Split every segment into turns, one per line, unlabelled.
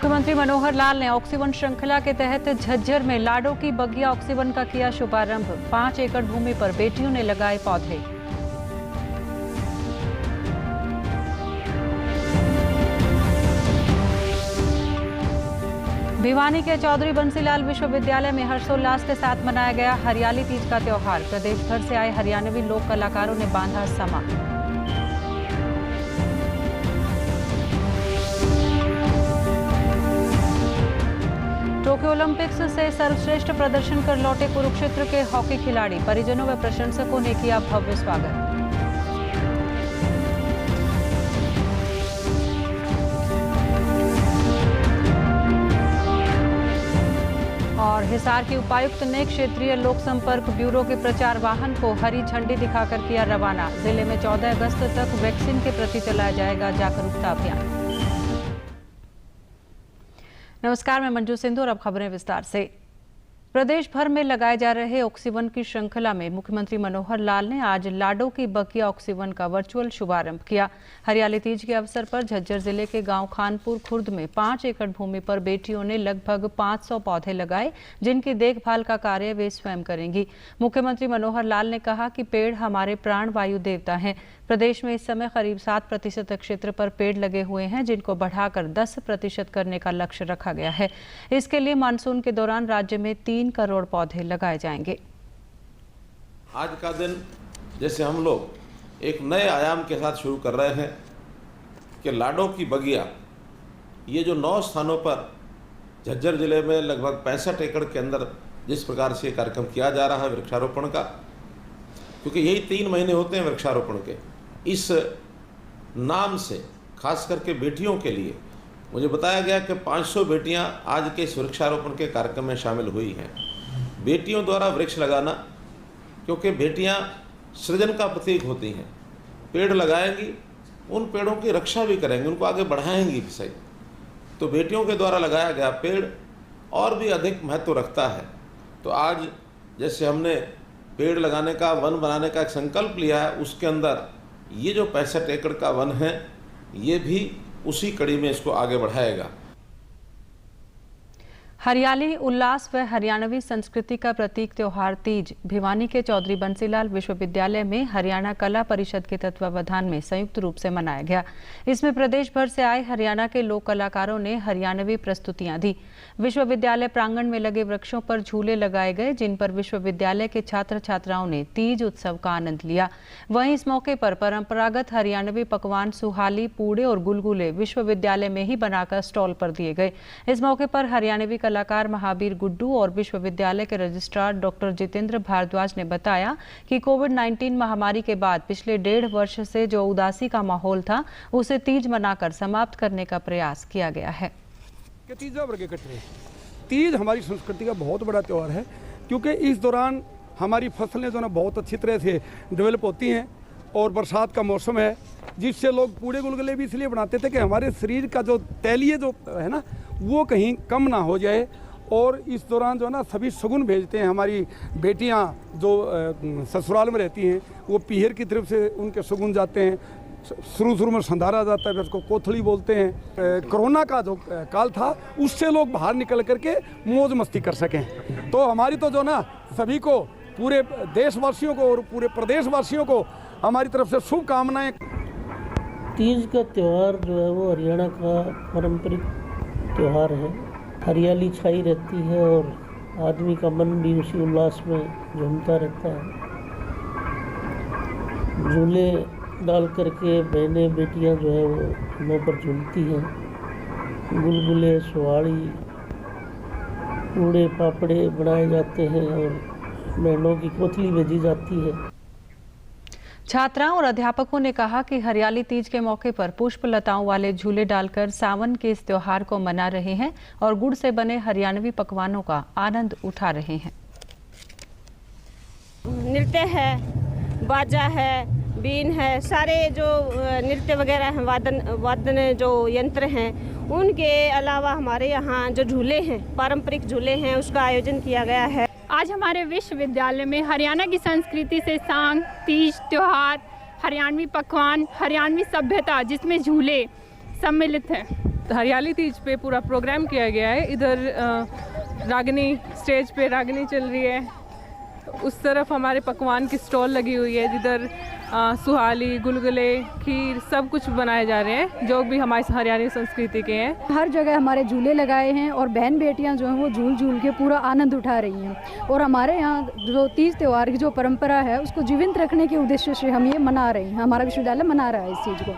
मुख्यमंत्री मनोहर लाल ने ऑक्सीवन श्रृंखला के तहत झज्जर में लाडो की बगिया ऑक्सीवन का किया शुभारंभ। 5 एकड़ भूमि पर बेटियों ने लगाए पौधे। भिवानी के चौधरी बंसीलाल विश्वविद्यालय में हर्षोल्लास के साथ मनाया गया हरियाली तीज का त्योहार। प्रदेश भर से आए हरियाणवी लोक कलाकारों ने बांधा समा। टोक्यो ओलंपिक्स से सर्वश्रेष्ठ प्रदर्शन कर लौटे कुरुक्षेत्र के हॉकी खिलाड़ी। परिजनों व प्रशंसकों ने किया भव्य स्वागत। और हिसार के उपायुक्त ने क्षेत्रीय लोक संपर्क ब्यूरो के प्रचार वाहन को हरी झंडी दिखाकर किया रवाना। जिले में 14 अगस्त तक वैक्सीन के प्रति चलाया जाएगा जागरूकता अभियान। नमस्कार, मैं मंजू सिंधु और अब खबरें विस्तार से। प्रदेश भर में लगाए जा रहे ऑक्सीवन की श्रृंखला में मुख्यमंत्री मनोहर लाल ने आज लाडो की बगिया ऑक्सीवन का वर्चुअल शुभारंभ किया। हरियाली तीज के अवसर पर झज्जर जिले के गांव खानपुर खुर्द में 5 एकड़ भूमि पर बेटियों ने लगभग 500 पौधे लगाए, जिनकी देखभाल का कार्य वे स्वयं करेंगी। मुख्यमंत्री मनोहर लाल ने कहा कि पेड़ हमारे प्राण वायु देवता हैं। प्रदेश में इस समय करीब 7% क्षेत्र पर पेड़ लगे हुए हैं, जिनको बढ़ाकर 10% करने का लक्ष्य रखा गया है। इसके लिए मानसून के दौरान राज्य में 3 करोड़ पौधे लगाए जाएंगे।
आज का दिन जैसे हम लोग एक नए आयाम के साथ शुरू कर रहे हैं कि लाडो की बगिया, ये जो 9 स्थानों पर झज्जर जिले में लगभग 65 एकड़ के अंदर जिस प्रकार से कार्यक्रम किया जा रहा है वृक्षारोपण का, क्योंकि यही 3 महीने होते हैं वृक्षारोपण के, इस नाम से खास करके बेटियों के लिए मुझे बताया गया कि 500 बेटियां आज के इस वृक्षारोपण के कार्यक्रम में शामिल हुई हैं। बेटियों द्वारा वृक्ष लगाना, क्योंकि बेटियां सृजन का प्रतीक होती हैं। पेड़ लगाएंगी, उन पेड़ों की रक्षा भी करेंगी, उनको आगे बढ़ाएंगी भी सही। तो बेटियों के द्वारा लगाया गया पेड़ और भी अधिक महत्व रखता है। तो आज जैसे हमने पेड़ लगाने का, वन बनाने का एक संकल्प लिया है, उसके अंदर ये जो 65 एकड़ का वन है, ये भी उसी कड़ी में इसको आगे बढ़ाएगा।
हरियाली, उल्लास व हरियाणवी संस्कृति का प्रतीक त्योहार तीज भिवानी के चौधरी बंसीलाल विश्वविद्यालय में हरियाणा कला परिषद के तत्वावधान में संयुक्त रूप से मनाया गया। इसमें प्रदेश भर से आए हरियाणा के लोक कलाकारों ने हरियाणवी प्रस्तुतियां दी। विश्वविद्यालय प्रांगण में लगे वृक्षों पर झूले लगाए गए, जिन पर विश्वविद्यालय के छात्र छात्राओं ने तीज उत्सव का आनंद लिया। वहीं इस मौके पर परंपरागत हरियाणवी पकवान सुहाली, पूड़े और गुलगुले विश्वविद्यालय में ही बनाकर स्टॉल पर दिए गए। इस मौके पर हरियाणवी कलाकार महावीर गुड्डू और विश्वविद्यालय के रजिस्ट्रार डॉक्टर जितेंद्र भारद्वाज ने बताया कि कोविड-19 महामारी के बाद पिछले 1.5 वर्ष से जो उदासी का माहौल था, उसे तीज मनाकर समाप्त करने का प्रयास किया गया है।
तीज हमारी संस्कृति का बहुत बड़ा त्यौहार है, क्योंकि इस दौरान हमारी फसलें जो ना बहुत अच्छी तरह से डेवलप होती हैं और बरसात का मौसम है, जिससे लोग पूड़े गुलगुले भी इसलिए बनाते थे कि हमारे शरीर का जो तैलीय जो है ना, वो कहीं कम ना हो जाए। और इस दौरान जो है ना सभी शगुन भेजते हैं। हमारी बेटियां जो ससुराल में रहती हैं, वो पीहर की तरफ से उनके शगुन जाते हैं। शुरू में संधारा जाता है, फिर उसको कोथली बोलते हैं। कोरोना का जो काल था, उससे लोग बाहर निकल करके मौज मस्ती कर सकें। तो हमारी तो जो ना सभी को, पूरे देशवासियों को और पूरे प्रदेशवासियों को हमारी तरफ से शुभकामनाएं।
तीज का त्यौहार जो है वो हरियाणा का पारंपरिक त्यौहार है। हरियाली छाई रहती है और आदमी का मन भी उसी उल्लास में झूमता रहता है। झूले डाल करके बहनें बेटियां जो है वो मुँह पर झूलती हैं। गुलगुले, सुहाड़ी, पूड़े पापड़े बनाए जाते हैं और बहनों की कोथली भेजी जाती है।
छात्राओं और अध्यापकों ने कहा कि हरियाली तीज के मौके पर पुष्प लताओं वाले झूले डालकर सावन के इस त्योहार को मना रहे हैं और गुड़ से बने हरियाणवी पकवानों का आनंद उठा रहे हैं।
नृत्य है, बाजा है, बीन है, सारे जो नृत्य वगैरह हैं, वादन जो यंत्र हैं, उनके अलावा हमारे यहाँ जो झूले हैं, पारंपरिक झूले हैं, उसका आयोजन किया गया है।
आज हमारे विश्वविद्यालय में हरियाणा की संस्कृति से सांग, तीज त्योहार, हरियाणवी पकवान, हरियाणवी सभ्यता जिसमें झूले सम्मिलित है।
हरियाली तीज पे पूरा प्रोग्राम किया गया है। इधर रागनी स्टेज पे रागनी चल रही है, उस तरफ हमारे पकवान की स्टॉल लगी हुई है जिधर सुहाली, गुलगुले, खीर सब कुछ बनाए जा रहे हैं जो भी हमारी हरियाणवी संस्कृति के हैं।
हर जगह हमारे झूले लगाए हैं और बहन बेटियां जो हैं वो झूल झूल के पूरा आनंद उठा रही हैं और हमारे यहाँ जो तीज त्यौहार की जो परंपरा है उसको जीवित रखने के उद्देश्य से हम ये मना रहे हैं, हमारा विश्वविद्यालय मना रहा है इस चीज़ को।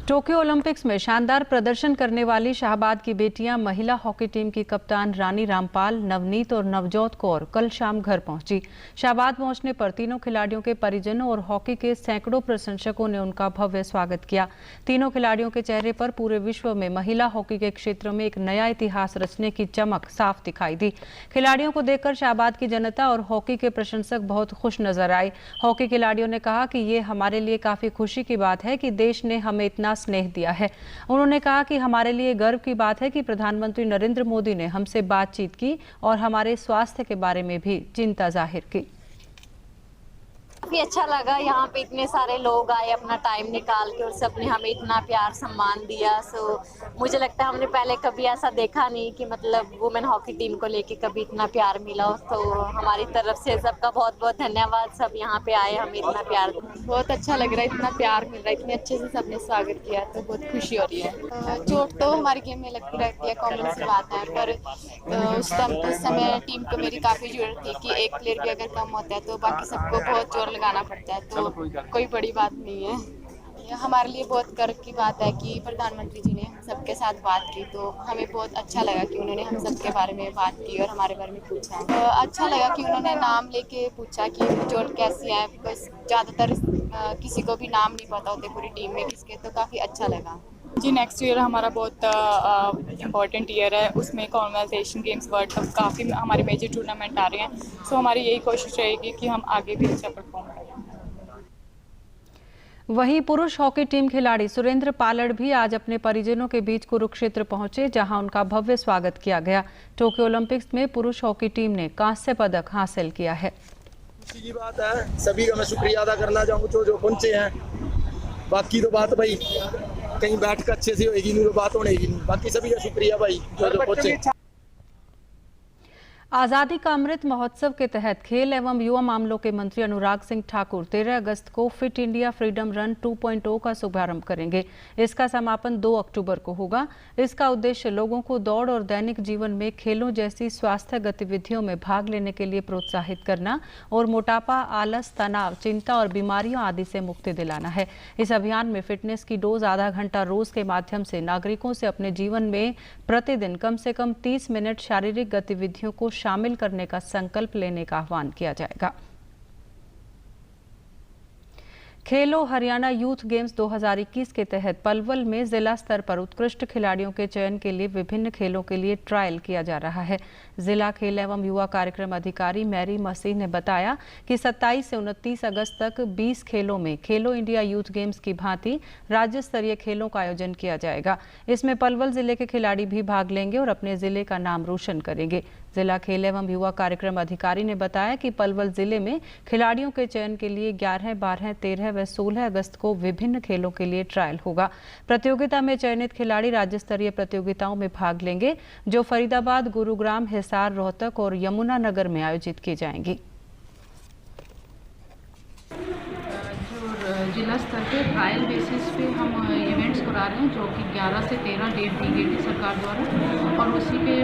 टोक्यो ओलंपिक्स में शानदार प्रदर्शन करने वाली शाहबाद की बेटियां महिला हॉकी टीम की कप्तान रानी रामपाल, नवनीत और नवजोत कौर कल शाम घर पहुंची। शाहबाद पहुंचने पर तीनों खिलाड़ियों के परिजनों और हॉकी के सैकड़ों प्रशंसकों ने उनका भव्य स्वागत किया। तीनों खिलाड़ियों के चेहरे पर पूरे विश्व में महिला हॉकी के क्षेत्र में एक नया इतिहास रचने की चमक साफ दिखाई दी। खिलाड़ियों को देखकर शाहबाद की जनता और हॉकी के प्रशंसक बहुत खुश नजर आए। हॉकी खिलाड़ियों ने कहा कि ये हमारे लिए काफी खुशी की बात है कि देश ने हमें इतना स्नेह दिया है। उन्होंने कहा कि हमारे लिए गर्व की बात है कि प्रधानमंत्री नरेंद्र मोदी ने हमसे बातचीत की और हमारे स्वास्थ्य के बारे में भी चिंता जाहिर की।
काफी अच्छा लगा, यहाँ पे इतने सारे लोग आए अपना टाइम निकाल के और सबने हमें इतना प्यार सम्मान दिया। मुझे लगता है हमने पहले कभी ऐसा देखा नहीं कि मतलब वुमेन हॉकी टीम को लेके कभी इतना प्यार मिला। तो हमारी तरफ से सबका बहुत बहुत धन्यवाद, सब यहाँ पे आए हमें इतना प्यार।
बहुत अच्छा लग रहा है, इतना प्यार मिल रहा है, इतने अच्छे से सबने स्वागत किया, तो बहुत खुशी हो रही है। चोट तो हमारी गेम में लगती रहती है, कॉमन सी बात है, पर उस समय टीम को मेरी काफी जरूरत थी कि एक प्लेयर भी अगर कम होता है तो बाकी सबको बहुत जोर लगाना पड़ता है, तो कोई बड़ी बात नहीं है। ये हमारे लिए बहुत गर्व की बात है कि प्रधानमंत्री जी ने हम सबके साथ बात की, तो हमें बहुत अच्छा लगा कि उन्होंने हम सबके बारे में बात की और हमारे बारे में पूछा। अच्छा लगा कि उन्होंने नाम लेके पूछा कि चोट कैसी है, बिकॉज ज़्यादातर किसी को भी नाम नहीं पता होते पूरी टीम में किसके, तो काफ़ी अच्छा लगा।
जी नेक्स्ट ईयर हमारा बहुत इम्पॉर्टेंट ईयर है, उसमें Commonwealth, Asian games, world cup, काफ़ी हमारे मेजर टूर्नामेंट आ रहे हैं। सो हमारी यही कोशिश रहेगी कि हम आगे भी अच्छा परफॉर्म करें।
वहीं पुरुष हॉकी टीम खिलाड़ी सुरेंद्र पालड़ भी आज अपने परिजनों के बीच कुरुक्षेत्र पहुंचे, जहां उनका भव्य स्वागत किया गया। टोक्यो ओलंपिक्स में पुरुष हॉकी टीम ने कांस्य पदक हासिल किया है।
खुशी की बात है, सभी का मैं शुक्रिया अदा करना चाहूँ जो पहुंचे हैं। बाकी तो बात भाई कहीं बैठ कर अच्छे से होगी नहीं, तो बात होगी नहीं। बाकी सभी का शुक्रिया भाई जो पहुंचे।
आज़ादी का अमृत महोत्सव के तहत खेल एवं युवा मामलों के मंत्री अनुराग सिंह ठाकुर 13 अगस्त को फिट इंडिया फ्रीडम रन 2.0 का शुभारंभ करेंगे। इसका समापन 2 अक्टूबर को होगा। इसका उद्देश्य लोगों को दौड़ और दैनिक जीवन में खेलों जैसी स्वास्थ्य गतिविधियों में भाग लेने के लिए प्रोत्साहित करना और मोटापा, आलस, तनाव, चिंता और बीमारियों आदि से मुक्ति दिलाना है। इस अभियान में फिटनेस की डोज आधा घंटा रोज के माध्यम से नागरिकों से अपने जीवन में प्रतिदिन कम से कम 30 मिनट शारीरिक गतिविधियों को शामिल करने का संकल्प लेने का आह्वान किया जाएगा। खेलो हरियाणा यूथ गेम्स 2021 के तहत पलवल में जिला स्तर पर उत्कृष्ट खिलाड़ियों के चयन के लिए विभिन्न खेलों के लिए ट्रायल किया जा रहा है। जिला खेल एवं युवा कार्यक्रम अधिकारी मैरी मसीह ने बताया कि 27 से 29 अगस्त तक 20 खेलों में खेलो इंडिया यूथ गेम्स की भांति राज्य स्तरीय खेलों का आयोजन किया जाएगा। इसमें पलवल जिले के खिलाड़ी भी भाग लेंगे और अपने जिले का नाम रोशन करेंगे। जिला खेल एवं युवा कार्यक्रम अधिकारी ने बताया कि पलवल जिले में खिलाड़ियों के चयन के लिए 11, 12, 13 व 16 अगस्त को विभिन्न खेलों के लिए ट्रायल होगा। प्रतियोगिता में चयनित खिलाड़ी राज्य स्तरीय प्रतियोगिताओं में भाग लेंगे, जो फरीदाबाद, गुरुग्राम, हिसार, रोहतक और यमुनानगर में आयोजित की जाएंगी।
जिला स्तर पे ट्रायल बेसिस पे हम इवेंट्स करा रहे हैं, जो कि 11 से 13 डेट दी गई थी सरकार द्वारा, और उसी के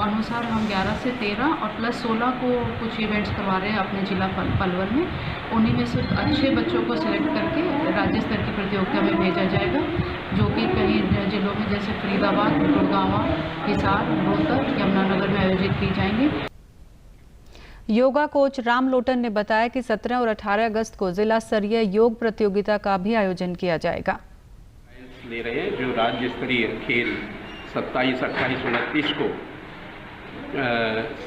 अनुसार हम 11 से 13 और प्लस 16 को कुछ इवेंट्स करवा रहे हैं अपने जिला पलवल में। उन्हीं में से अच्छे बच्चों को सिलेक्ट करके राज्य स्तर की प्रतियोगिता में भेजा जाएगा, जो कि कई जिलों में जैसे फरीदाबाद, गुड़गांव, हिसार, रोहतक, यमुनानगर में आयोजित की जाएंगी।
योगा कोच राम लोटन ने बताया कि 17 और 18 अगस्त को जिला स्तरीय योग प्रतियोगिता का भी आयोजन किया जाएगा।
ले रहे हैं जो राज्य स्तरीय खेल 27, 28, 29 को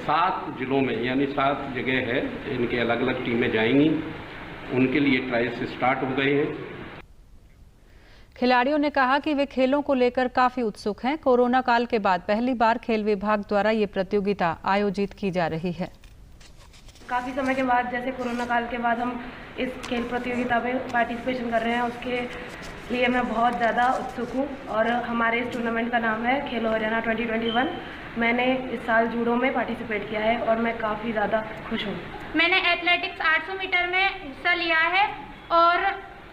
7 जिलों में यानी 7 जगह है, इनके अलग अलग टीमें जाएंगी। उनके लिए ट्रायल्स स्टार्ट हो गए हैं।
खिलाड़ियों ने कहा कि वे खेलों को लेकर काफी उत्सुक हैं। कोरोना काल के बाद पहली बार खेल विभाग द्वारा ये प्रतियोगिता आयोजित की जा रही है।
काफ़ी समय के बाद, जैसे कोरोना काल के बाद हम इस खेल प्रतियोगिता में पार्टिसिपेशन कर रहे हैं, उसके लिए मैं बहुत ज़्यादा उत्सुक हूँ और हमारे इस टूर्नामेंट का नाम है खेलो हरियाणा 2021। मैंने इस साल जूडो में पार्टिसिपेट किया है और मैं काफ़ी ज़्यादा खुश हूँ।
मैंने एथलेटिक्स 800 मीटर में हिस्सा लिया है और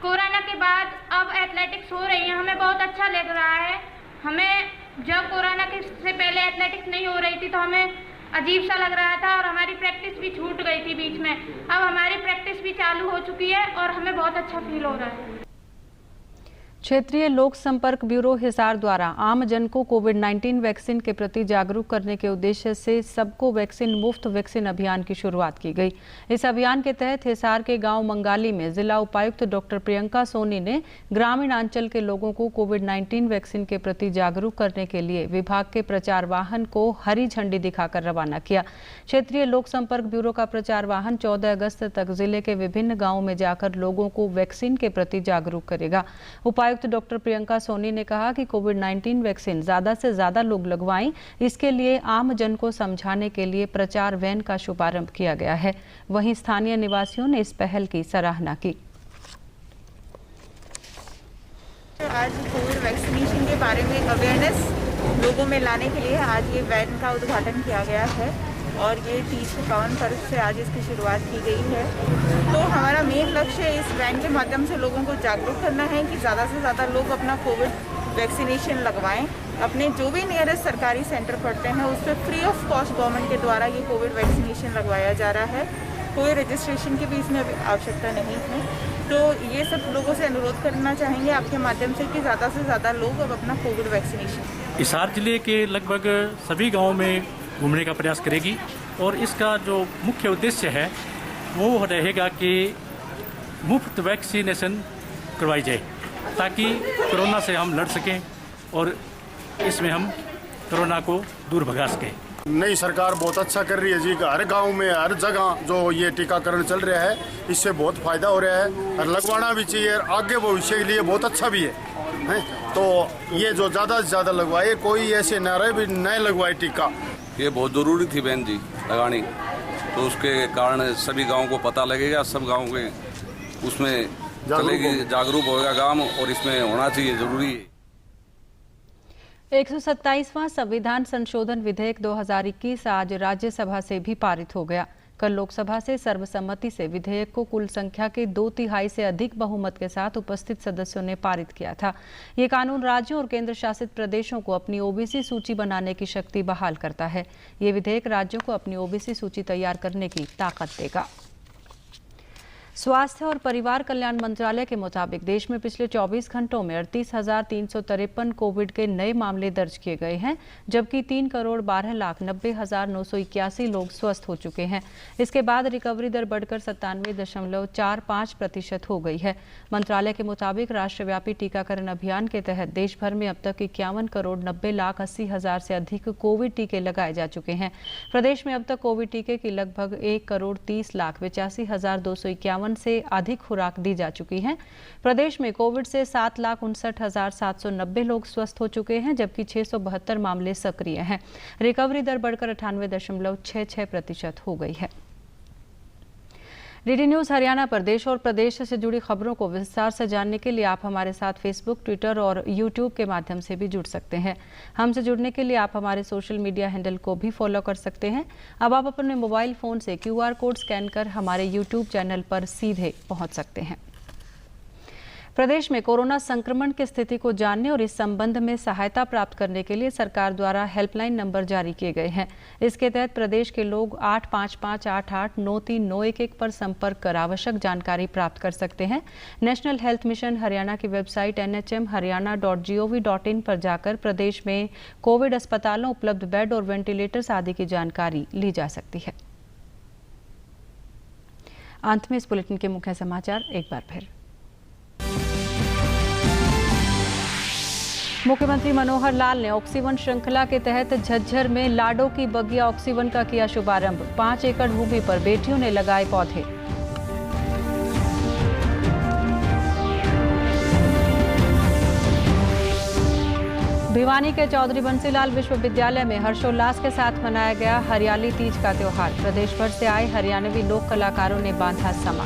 कोरोना के बाद अब एथलेटिक्स हो रही है, हमें बहुत अच्छा लग रहा है। हमें जब कोरोना के से पहले एथलेटिक्स नहीं हो रही थी तो हमें अजीब सा लग रहा था और हमारी प्रैक्टिस भी छूट गई थी बीच में। अब हमारी प्रैक्टिस भी चालू हो चुकी है और हमें बहुत अच्छा फील हो रहा है।
क्षेत्रीय लोक संपर्क ब्यूरो हिसार द्वारा आम जन को कोविड-19 वैक्सीन के प्रति जागरूक करने के उद्देश्य से सबको वैक्सीन मुफ्त वैक्सीन अभियान की शुरुआत की गई। इस अभियान के तहत हिसार के गांव मंगाली में जिला उपायुक्त डॉक्टर प्रियंका सोनी ने ग्रामीण अंचल के लोगों को कोविड-19 वैक्सीन के प्रति जागरूक करने के लिए विभाग के प्रचार वाहन को हरी झंडी दिखाकर रवाना किया। क्षेत्रीय लोक संपर्क ब्यूरो का प्रचार वाहन 14 अगस्त तक जिले के विभिन्न गाँवों में जाकर लोगों को वैक्सीन के प्रति जागरूक करेगा। उपायुक्त डॉक्टर प्रियंका सोनी ने कहा कि कोविड-19 वैक्सीन ज्यादा से ज्यादा लोग लगवाएं, इसके लिए आम जन को समझाने के लिए प्रचार वैन का शुभारंभ किया गया है। वहीं स्थानीय निवासियों ने इस पहल की सराहना की।
आज कोविड वैक्सीनेशन के बारे में अवेयरनेस लोगों में लाने के लिए आज ये वैन का उद्घाटन किया गया है और ये 30-51 तारीख से आज इसकी शुरुआत की गई है। तो हमारा मेन लक्ष्य इस वैन के माध्यम से लोगों को जागरूक करना है कि ज़्यादा से ज़्यादा लोग अपना कोविड वैक्सीनेशन लगवाएं। अपने जो भी नियरेस्ट सरकारी सेंटर पड़ते हैं उस पर फ्री ऑफ कॉस्ट गवर्नमेंट के द्वारा ये कोविड वैक्सीनेशन लगवाया जा रहा है। कोई रजिस्ट्रेशन की भी इसमें आवश्यकता नहीं है। तो ये सब लोगों से अनुरोध करना चाहेंगे आपके माध्यम से कि ज़्यादा से ज़्यादा लोग अब अपना कोविड वैक्सीनेशन
हिसार जिले के लगभग सभी गाँव में घूमने का प्रयास करेगी और इसका जो मुख्य उद्देश्य है वो रहेगा कि मुफ्त वैक्सीनेशन करवाई जाए ताकि कोरोना से हम लड़ सकें और इसमें हम कोरोना को दूर भगा सकें।
नई सरकार बहुत अच्छा कर रही है जी। हर गांव में हर जगह जो ये टीकाकरण चल रहा है इससे बहुत फायदा हो रहा है और लगवाना भी चाहिए और आगे भविष्य के लिए बहुत अच्छा भी है। तो ये जो ज़्यादा से ज़्यादा लगवाए, कोई ऐसे नारे भी न लगवाए टीका।
ये बहुत ज़रूरी थी बहन जी लगानी, तो उसके कारण सभी गाँव को पता लगेगा, सब गाँव के उसमें चलेगी, जागरूक होगा गाँव और इसमें होना चाहिए, जरूरी है।
127वां संविधान संशोधन विधेयक 2021 आज राज्यसभा से भी पारित हो गया। कल लोकसभा से सर्वसम्मति से विधेयक को कुल संख्या के 2/3 से अधिक बहुमत के साथ उपस्थित सदस्यों ने पारित किया था। ये कानून राज्यों और केंद्र शासित प्रदेशों को अपनी ओबीसी सूची बनाने की शक्ति बहाल करता है। ये विधेयक राज्यों को अपनी ओबीसी सूची तैयार करने की ताकत देगा। स्वास्थ्य और परिवार कल्याण मंत्रालय के मुताबिक देश में पिछले 24 घंटों में 38,353 कोविड के नए मामले दर्ज किए गए हैं, जबकि 3,12,90,981 लोग स्वस्थ हो चुके हैं। इसके बाद रिकवरी दर बढ़कर 97.45% हो गई है। मंत्रालय के मुताबिक राष्ट्रव्यापी टीकाकरण अभियान के तहत देश भर में अब तक 51,90,80,000 से अधिक कोविड टीके लगाए जा चुके हैं। प्रदेश में अब तक कोविड टीके की लगभग 1,30,85,251 से अधिक खुराक दी जा चुकी हैं। प्रदेश में कोविड से 7,59,790 लोग स्वस्थ हो चुके हैं, जबकि 672 मामले सक्रिय हैं। रिकवरी दर बढ़कर 98.66% हो गई है। डीडी न्यूज़ हरियाणा पर देश और प्रदेश से जुड़ी खबरों को विस्तार से जानने के लिए आप हमारे साथ फेसबुक, ट्विटर और यूट्यूब के माध्यम से भी जुड़ सकते हैं। हमसे जुड़ने के लिए आप हमारे सोशल मीडिया हैंडल को भी फॉलो कर सकते हैं। अब आप अपने मोबाइल फ़ोन से QR कोड स्कैन कर हमारे यूट्यूब चैनल पर सीधे पहुंच सकते हैं। प्रदेश में कोरोना संक्रमण की स्थिति को जानने और इस संबंध में सहायता प्राप्त करने के लिए सरकार द्वारा हेल्पलाइन नंबर जारी किए गए हैं। इसके तहत प्रदेश के लोग 8558893911 पर संपर्क कर आवश्यक जानकारी प्राप्त कर सकते हैं। नेशनल हेल्थ मिशन हरियाणा की वेबसाइट nhmharyana.gov.in पर जाकर प्रदेश में कोविड अस्पतालों, उपलब्ध बेड और वेंटिलेटर्स आदि की जानकारी ली जा सकती है। अंत में इस बुलेटिन के मुख्य समाचार एक बार फिर। मुख्यमंत्री मनोहर लाल ने ऑक्सीवन श्रृंखला के तहत झज्जर में लाडो की बगिया ऑक्सीवन का किया शुभारंभ। 5 एकड़ भूमि पर बेटियों ने लगाए पौधे। भिवानी के चौधरी बंसीलाल विश्वविद्यालय में हर्षोल्लास के साथ मनाया गया हरियाली तीज का त्योहार। प्रदेश भर से आए हरियाणवी लोक कलाकारों ने बांधा समा।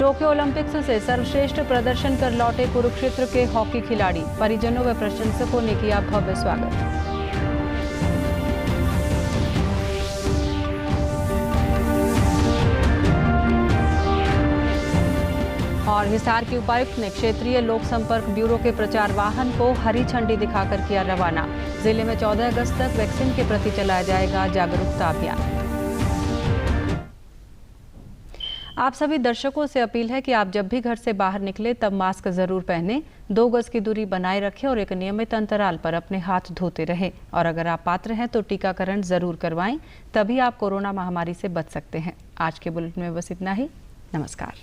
टोक्यो ओलंपिक्स से सर्वश्रेष्ठ प्रदर्शन कर लौटे कुरुक्षेत्र के हॉकी खिलाड़ी, परिजनों व प्रशंसकों ने किया भव्य स्वागत। और हिसार के उपायुक्त ने क्षेत्रीय लोक संपर्क ब्यूरो के प्रचार वाहन को हरी झंडी दिखाकर किया रवाना। जिले में 14 अगस्त तक वैक्सीन के प्रति चलाया जाएगा जागरूकता अभियान। आप सभी दर्शकों से अपील है कि आप जब भी घर से बाहर निकले तब मास्क जरूर पहनें, 2 गज की दूरी बनाए रखें और एक नियमित अंतराल पर अपने हाथ धोते रहें। और अगर आप पात्र हैं तो टीकाकरण जरूर करवाएं, तभी आप कोरोना महामारी से बच सकते हैं। आज के बुलेटिन में बस इतना ही। नमस्कार।